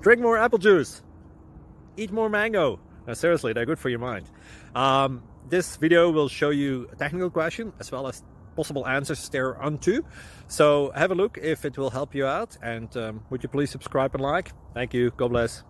Drink more apple juice. Eat more mango. No, seriously, they're good for your mind. This video will show you a technical question as well as possible answers thereunto. So have a look if it will help you out, and would you please subscribe and like? Thank you. God bless.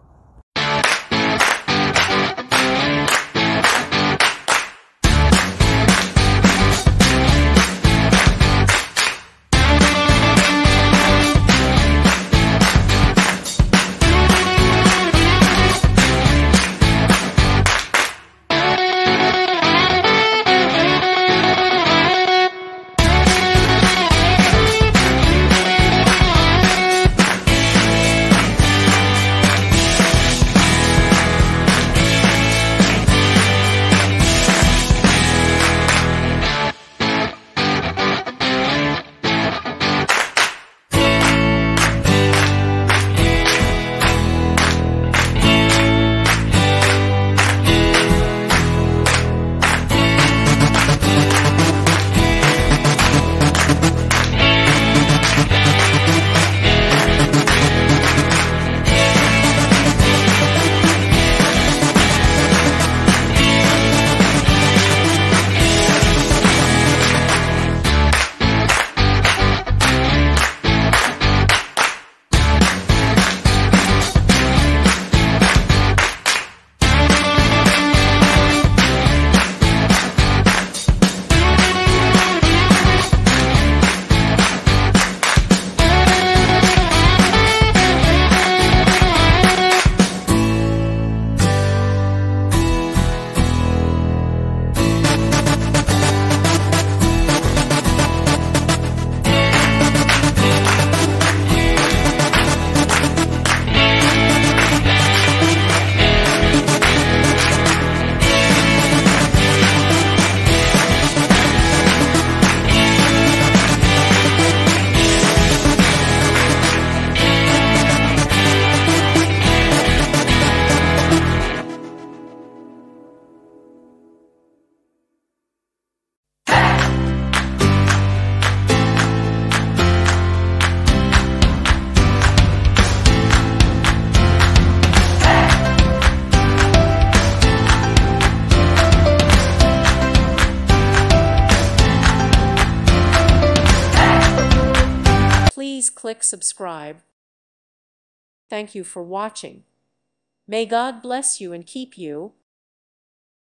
Please click subscribe. Thank you for watching. May God bless you and keep you.